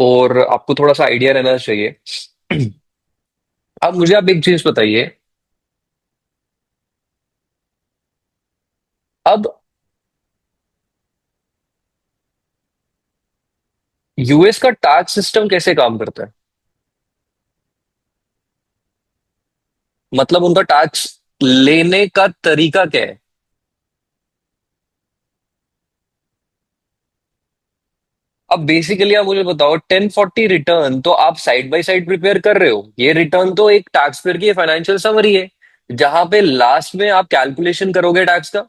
और आपको थोड़ा सा आइडिया रहना चाहिए। अब मुझे आप एक चीज बताइए। अब यूएस का टैक्स सिस्टम कैसे काम करता है? मतलब उनका टैक्स लेने का तरीका क्या है? अब बेसिकली आप मुझे बताओ, 1040 रिटर्न तो आप साइड बाय साइड प्रिपेयर कर रहे हो, ये रिटर्न तो एक टैक्स पेयर की फाइनेंशियल समरी है, जहां पे लास्ट में आप कैलकुलेशन करोगे टैक्स का,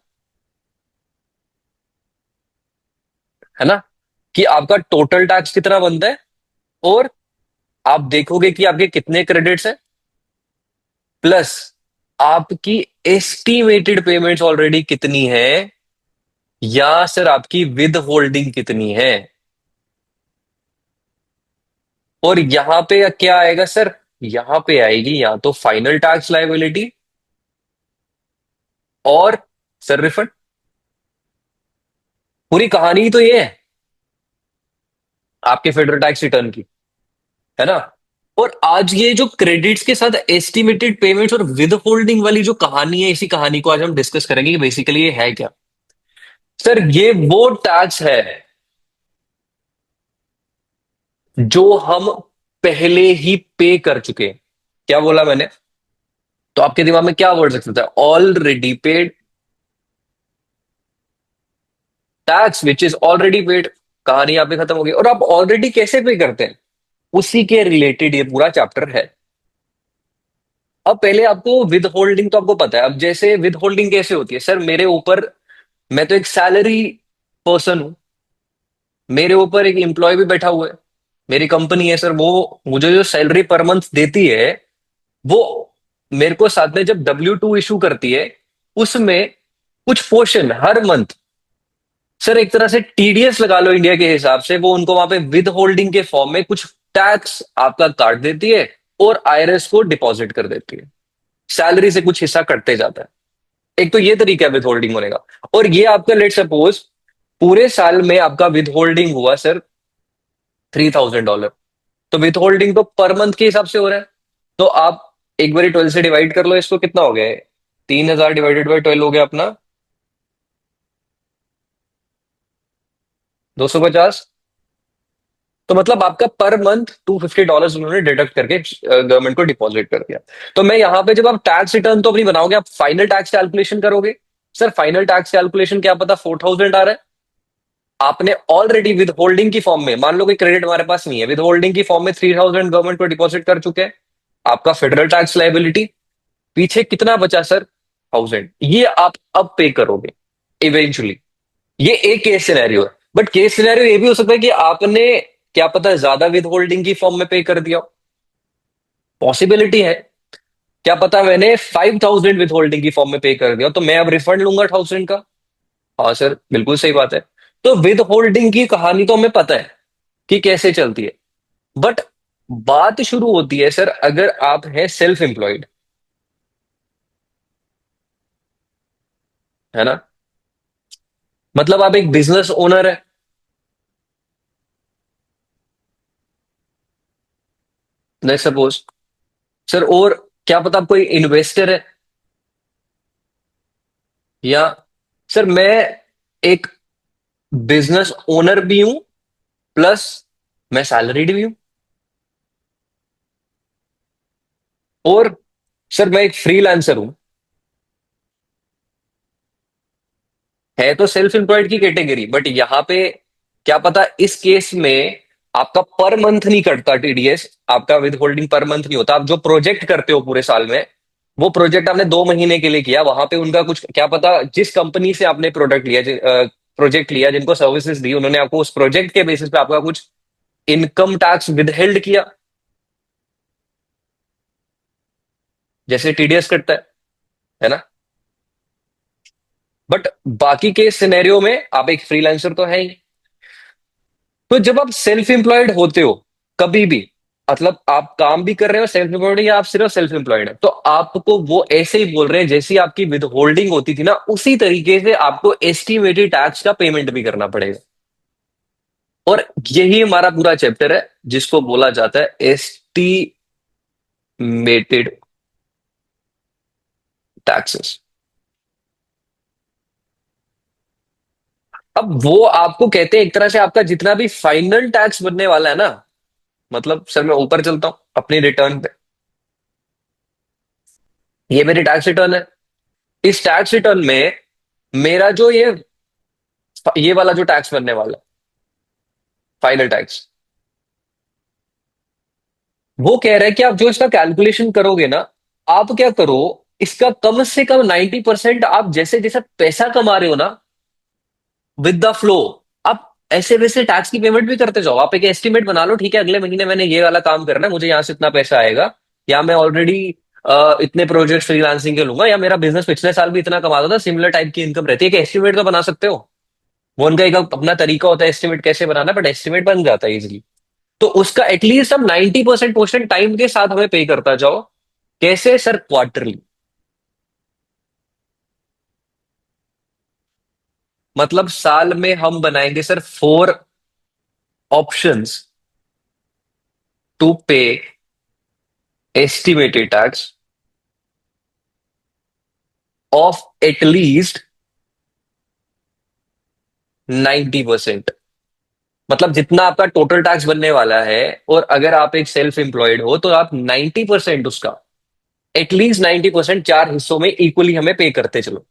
है ना, कि आपका टोटल टैक्स कितना बनता है, और आप देखोगे कि आपके कितने क्रेडिट्स हैं, प्लस आपकी एस्टिमेटेड पेमेंट्स ऑलरेडी कितनी है, या सर आपकी विद होल्डिंग कितनी है। और यहां पे क्या आएगा सर? यहां पे आएगी या तो फाइनल टैक्स लायबिलिटी, और सर रिफंड। पूरी कहानी तो ये है आपके फेडरल टैक्स रिटर्न की, है ना। और आज ये जो क्रेडिट्स के साथ एस्टिमेटेड पेमेंट्स और विद होल्डिंग वाली जो कहानी है, इसी कहानी को आज हम डिस्कस करेंगे कि बेसिकली ये है क्या। सर ये वो टैक्स है जो हम पहले ही पे कर चुके हैं। क्या बोला मैंने? तो आपके दिमाग में क्या वर्ड सकता है? Already paid tax which is already paid. कहानी यहाँ पे खत्म हो गई। और आप ऑलरेडी कैसे पे करते हैं, उसी के रिलेटेड ये पूरा चैप्टर है। अब पहले आपको विद होल्डिंग तो आपको पता है। अब जैसे विद होल्डिंग कैसे होती है सर, मेरे ऊपर, मैं तो एक सैलरी पर्सन हूं, मेरे ऊपर एक एम्प्लॉय भी बैठा हुआ है, मेरी कंपनी है सर, वो मुझे जो सैलरी पर मंथ देती है, वो मेरे को साथ में जब W2 इशू करती है, उसमें कुछ पोर्शन हर मंथ, सर एक तरह से TDS लगा लो इंडिया के हिसाब से, वो उनको वहां पे विद होल्डिंग के फॉर्म में कुछ टैक्स आपका काट देती है और IRS को डिपॉजिट कर देती है। सैलरी से कुछ हिस्सा कटते जाता है। एक तो ये तरीका है विद होल्डिंग होने का। और ये आपका लेट सपोज पूरे साल में आपका विद होल्डिंग हुआ सर $3000, तो विथ होल्डिंग तो पर मंथ के हिसाब से हो रहा है। तो आप एक बार 12 से डिवाइड कर लो इसको, कितना हो गया है? 3000 डिवाइडेड बाई 12 हो गया अपना 250। तो मतलब आपका पर मंथ $250 उन्होंने डिडक्ट करके गवर्नमेंट को डिपॉजिट कर दिया। तो मैं यहां पे, जब आप टैक्स रिटर्न तो अपनी बनाओगे, आप फाइनल टैक्स कैलकुलेशन करोगे। सर फाइनल टैक्स कैलकुलेशन क्या पता 4000 आ रहा है, आपने ऑलरेडी विद होल्डिंग की फॉर्म में, मान लो कोई क्रेडिट हमारे पास नहीं है, विद होल्डिंग की फॉर्म में 3000 गवर्नमेंट को डिपॉजिट कर चुके हैं। आपका फेडरल टैक्स लाइबिलिटी पीछे कितना बचा सर? 1000। ये आप अब पे करोगे इवेंचुअली। ये एक केस सिनेरियो है। बट केस सिनेरियो ये भी हो सकता है कि आपने, क्या पता, ज्यादा विद होल्डिंग की फॉर्म में पे कर दिया हो। पॉसिबिलिटी है। क्या पता मैंने 5000 विद होल्डिंग की फॉर्म में पे कर दिया हो, तो मैं अब रिफंड लूंगा 1000 का। हाँ सर बिल्कुल सही बात है। तो विद होल्डिंग की कहानी तो हमें पता है कि कैसे चलती है। बट बात शुरू होती है सर, अगर आप हैं सेल्फ एम्प्लॉयड, है ना, मतलब आप एक बिजनेस ओनर है, लेट्स सपोज सर, और क्या पता आप कोई इन्वेस्टर है, या सर मैं एक बिजनेस ओनर भी हूं, प्लस मैं सैलरीड भी हूं, और सर मैं एक फ्रीलांसर हूं। है तो सेल्फ एम्प्लॉयड की कैटेगरी, बट यहां पे क्या पता इस केस में आपका पर मंथ नहीं कटता TDS, आपका विद होल्डिंग पर मंथ नहीं होता। आप जो प्रोजेक्ट करते हो पूरे साल में, वो प्रोजेक्ट आपने 2 महीने के लिए किया, वहां पे उनका कुछ, क्या पता जिस कंपनी से आपने प्रोडक्ट लिया, प्रोजेक्ट लिया, जिनको सर्विसेज दी, उन्होंने आपको उस प्रोजेक्ट के बेसिस पे आपका कुछ इनकम टैक्स विदहेल्ड किया, जैसे TDS कटता है ना। बट बाकी के सिनेरियो में आप एक फ्रीलांसर तो है ही। तो जब आप सेल्फ एम्प्लॉयड होते हो, कभी भी, मतलब आप काम भी कर रहे हो सेल्फ एम्प्लॉयड, या आप सिर्फ सेल्फ एम्प्लॉयड है, तो आपको वो ऐसे ही बोल रहे हैं जैसी आपकी विद होल्डिंग होती थी ना, उसी तरीके से आपको एस्टिमेटेड टैक्स का पेमेंट भी करना पड़ेगा। और यही हमारा पूरा चैप्टर है जिसको बोला जाता है एस्टिमेटेड टैक्सेस। अब वो आपको कहते हैं एक तरह से आपका जितना भी फाइनल टैक्स बनने वाला है ना, मतलब सर मैं ऊपर चलता हूं अपनी रिटर्न पे, ये मेरी टैक्स रिटर्न है। इस टैक्स रिटर्न में मेरा जो ये वाला जो टैक्स बनने वाला है, फाइनल टैक्स, वो कह रहा है कि आप जो इसका कैलकुलेशन करोगे ना, आप क्या करो, इसका कम से कम 90% आप जैसे जैसे पैसा कमा रहे हो ना, विद द फ्लो, आप ऐसे वैसे टैक्स की पेमेंट भी करते जाओ। आप एक एस्टिमेट बना लो, ठीक है अगले महीने मैंने ये वाला काम करना है, मुझे यहां से इतना पैसा आएगा, या मैं ऑलरेडी इतने प्रोजेक्ट फ्रीलांसिंग के लूंगा, या मेरा बिजनेस पिछले साल भी इतना कमाता था, सिमिलर टाइप की इनकम रहती है। कि एस्टिमेट तो बना सकते हो, वो उनका एक अपना तरीका होता है एस्टिमेट कैसे बनाना, बट एस्टिमेट बन जाता है इजिली। तो उसका एटलीस्ट अब 90% पोर्शन टाइम के साथ हमें पे करता जाओ। कैसे सर? क्वार्टरली। मतलब साल में हम बनाएंगे सर 4 ऑप्शंस टू पे एस्टिमेटेड टैक्स ऑफ एटलीस्ट 90%। मतलब जितना आपका टोटल टैक्स बनने वाला है, और अगर आप एक सेल्फ एम्प्लॉयड हो तो आप 90% उसका, एटलीस्ट 90% 4 हिस्सों में इक्वली हमें पे करते चलो।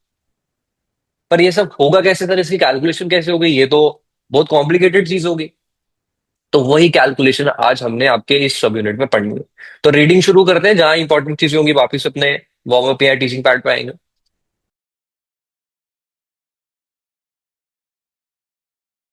पर ये सब होगा कैसे सर? इसकी कैलकुलेशन कैसे होगी? ये तो बहुत कॉम्प्लिकेटेड चीज होगी। तो वही कैलकुलेशन आज हमने आपके इस सब यूनिट में पढ़नी है। तो रीडिंग शुरू करते हैं, जहां इंपॉर्टेंट चीजें होंगी वापस अपने वार्म अप या टीचिंग पार्ट पे आएंगे।